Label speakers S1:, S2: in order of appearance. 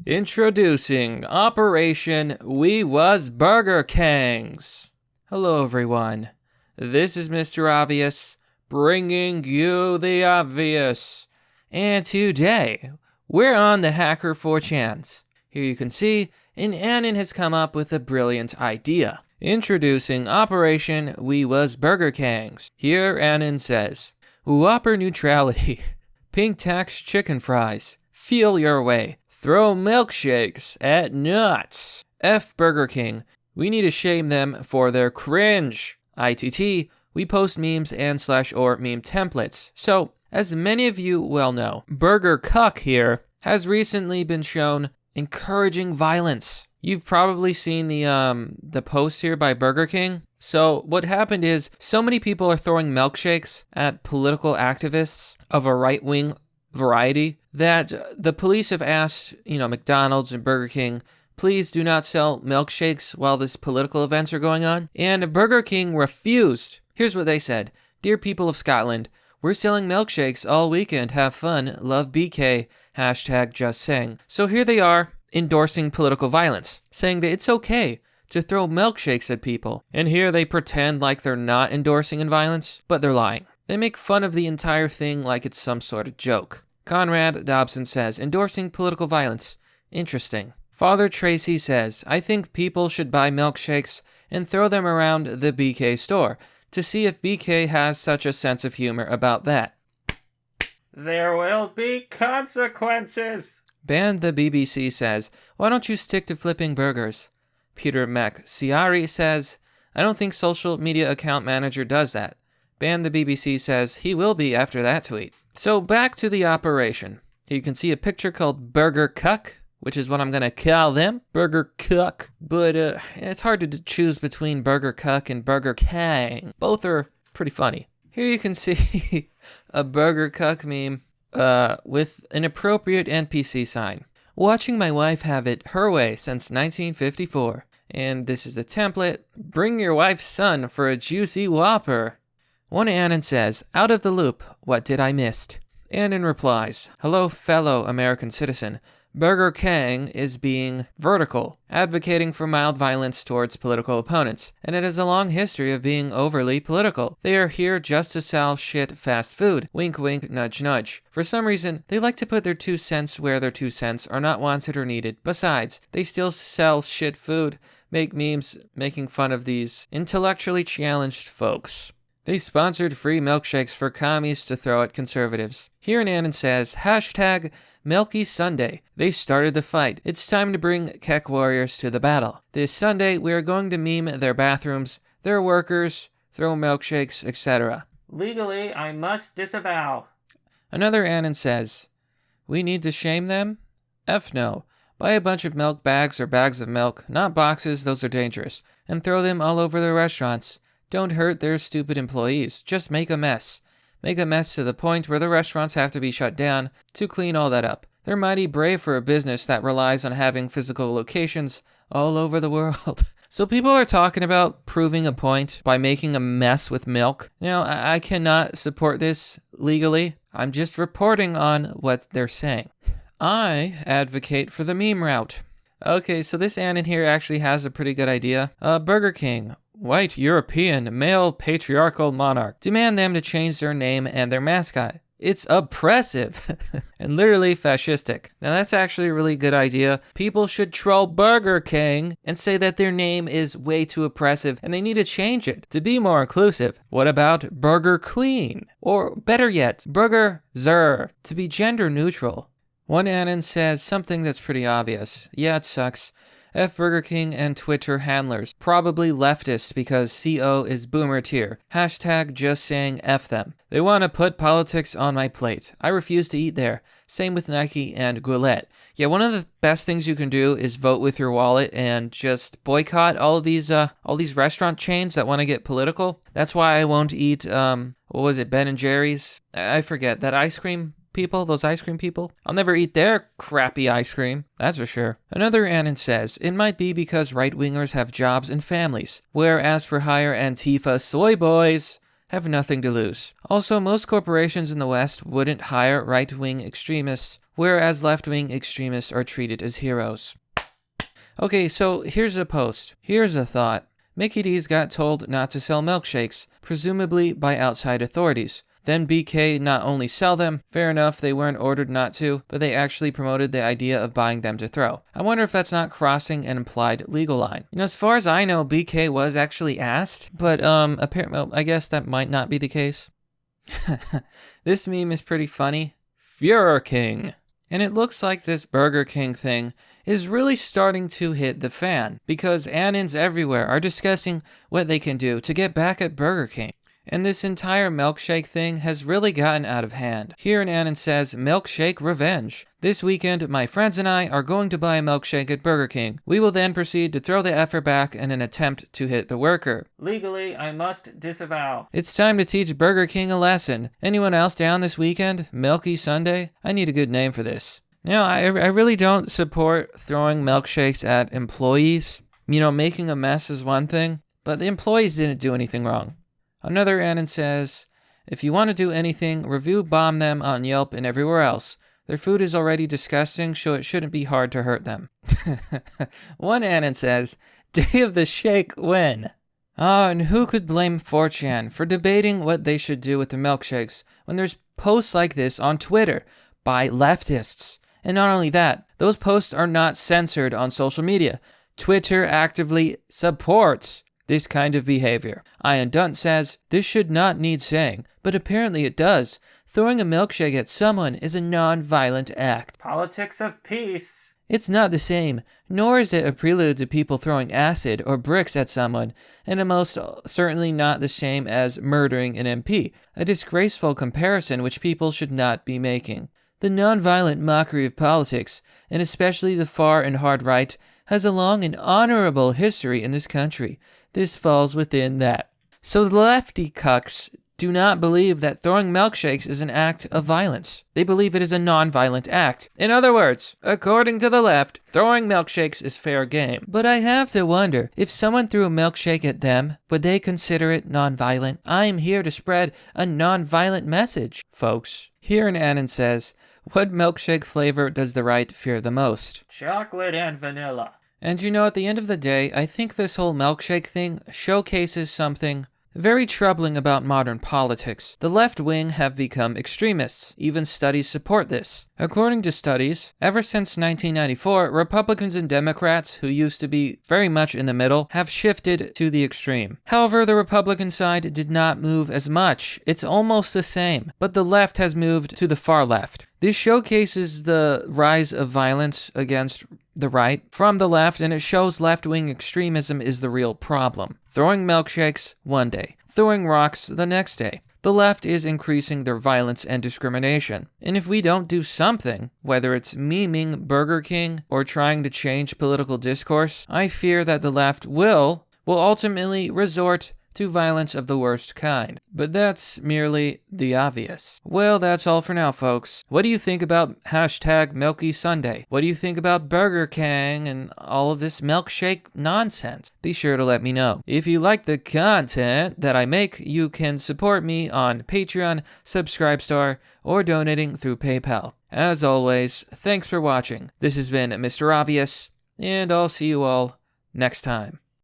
S1: Introducing Operation We Was Burger Kings. Hello everyone, this is Mr. Obvious, bringing you the obvious. And today, we're on the Hacker 4chans. Here you can see, an Anon has come up with a brilliant idea. Introducing Operation We Was Burger Kings. Here Anon says, Whopper neutrality, pink tax chicken fries, feel your way. Throw milkshakes at nuts. F Burger King. We need to shame them for their cringe. ITT. We post memes and /or meme templates. So, as many of you well know, Burger Cuck here has recently been shown encouraging violence. You've probably seen the post here by Burger King. So what happened is so many people are throwing milkshakes at political activists of a right-wing variety that the police have asked, McDonald's and Burger King, please do not sell milkshakes while this political events are going on. And Burger King refused. Here's what they said. Dear people of Scotland, we're selling milkshakes all weekend. Have fun. Love BK. Hashtag just saying. So here they are endorsing political violence, saying that it's okay to throw milkshakes at people. And here they pretend like they're not endorsing in violence, but they're lying. They make fun of the entire thing like it's some sort of joke. Conrad Dobson says, endorsing political violence. Interesting. Father Tracy says, I think people should buy milkshakes and throw them around the BK store to see if BK has such a sense of humor about that. There will be consequences. Ban the BBC says, why don't you stick to flipping burgers? Peter McCiari says, I don't think social media account manager does that. Ban the BBC says he will be after that tweet. So back to the operation. You can see a picture called Burger Cuck, which is what I'm going to call them. Burger Cuck. But it's hard to choose between Burger Cuck and Burger King. Both are pretty funny. Here you can see a Burger Cuck meme with an appropriate NPC sign. Watching my wife have it her way since 1954. And this is the template. Bring your wife's son for a juicy Whopper. One Anon says, out of the loop, what did I miss? Anon replies, hello fellow American citizen. Burger King is being vertical, advocating for mild violence towards political opponents, and it has a long history of being overly political. They are here just to sell shit fast food. Wink wink, nudge nudge. For some reason, they like to put their 2 cents where their 2 cents are not wanted or needed. Besides, they still sell shit food, make memes making fun of these intellectually challenged folks. They sponsored free milkshakes for commies to throw at conservatives. Here an Anon says, hashtag Milky Sunday. They started the fight. It's time to bring Keck warriors to the battle. This Sunday, we are going to meme their bathrooms, their workers, throw milkshakes, etc. Legally, I must disavow. Another Anon says, we need to shame them? F no. Buy a bunch of milk bags or bags of milk, not boxes, those are dangerous, and throw them all over their restaurants. Don't hurt their stupid employees. Just make a mess. Make a mess to the point where the restaurants have to be shut down to clean all that up. They're mighty brave for a business that relies on having physical locations all over the world. So people are talking about proving a point by making a mess with milk. Now, I cannot support this legally. I'm just reporting on what they're saying. I advocate for the meme route. Okay, so this Anon here actually has a pretty good idea. Burger King. White European male patriarchal monarch. Demand them to change their name and their mascot. It's oppressive and literally fascistic. Now that's actually a really good idea. People should troll Burger King and say that their name is way too oppressive and they need to change it to be more inclusive. What about Burger Queen? Or better yet, Burger Zer to be gender neutral. One Anon says something that's pretty obvious. Yeah, it sucks. F Burger King and Twitter handlers. Probably leftist because CO is boomer tier. Hashtag just saying F them. They want to put politics on my plate. I refuse to eat there. Same with Nike and Goulet. Yeah, one of the best things you can do is vote with your wallet and just boycott all these restaurant chains that want to get political. That's why I won't eat, Ben & Jerry's? I forget, that ice cream people, those ice cream people. I'll never eat their crappy ice cream, that's for sure. Another Anon says, it might be because right-wingers have jobs and families, whereas for hire Antifa soy boys have nothing to lose. Also, most corporations in the West wouldn't hire right-wing extremists, whereas left-wing extremists are treated as heroes. Okay, so here's a post. Here's a thought. Mickey D's got told not to sell milkshakes, presumably by outside authorities. Then BK not only sell them, fair enough, they weren't ordered not to, but they actually promoted the idea of buying them to throw. I wonder if that's not crossing an implied legal line. You know, as far as I know, BK was actually asked, but apparently, well, I guess that might not be the case. This meme is pretty funny. Führer King. And it looks like this Burger King thing is really starting to hit the fan, because Annans everywhere are discussing what they can do to get back at Burger King. And this entire milkshake thing has really gotten out of hand. Here in Annan says, milkshake revenge. This weekend, my friends and I are going to buy a milkshake at Burger King. We will then proceed to throw the effer back in an attempt to hit the worker. Legally, I must disavow. It's time to teach Burger King a lesson. Anyone else down this weekend? Milky Sunday? I need a good name for this. Now, I really don't support throwing milkshakes at employees. You know, making a mess is one thing, but the employees didn't do anything wrong. Another Annan says, if you want to do anything, review bomb them on Yelp and everywhere else. Their food is already disgusting, so it shouldn't be hard to hurt them. One Annan says, day of the shake when? And who could blame 4chan for debating what they should do with the milkshakes when there's posts like this on Twitter by leftists? And not only that, those posts are not censored on social media. Twitter actively supports this kind of behavior. Ian Dunt says, this should not need saying, but apparently it does. Throwing a milkshake at someone is a non-violent act. Politics of peace. It's not the same, nor is it a prelude to people throwing acid or bricks at someone, and it most certainly not the same as murdering an MP, a disgraceful comparison which people should not be making. The non-violent mockery of politics, and especially the far and hard right, has a long and honorable history in this country. This falls within that. So the lefty cucks do not believe that throwing milkshakes is an act of violence. They believe it is a non-violent act. In other words, according to the left, throwing milkshakes is fair game. But I have to wonder, if someone threw a milkshake at them, would they consider it non-violent? I am here to spread a non-violent message, folks. Here in Annan says, what milkshake flavor does the right fear the most? Chocolate and vanilla. And you know, at the end of the day, I think this whole milkshake thing showcases something very troubling about modern politics. The left wing have become extremists. Even studies support this. According to studies, ever since 1994, Republicans and Democrats, who used to be very much in the middle, have shifted to the extreme. However, the Republican side did not move as much. It's almost the same, but the left has moved to the far left. This showcases the rise of violence against the right from the left, and it shows left-wing extremism is the real problem. Throwing milkshakes one day, throwing rocks the next day. The left is increasing their violence and discrimination. And if we don't do something, whether it's memeing Burger King or trying to change political discourse, I fear that the left will ultimately resort to violence of the worst kind. But that's merely the obvious. Well, that's all for now, folks. What do you think about hashtag Milky Sunday? What do you think about Burger King and all of this milkshake nonsense? Be sure to let me know. If you like the content that I make, you can support me on Patreon, Subscribestar, or donating through PayPal. As always, thanks for watching. This has been Mr. Obvious, and I'll see you all next time.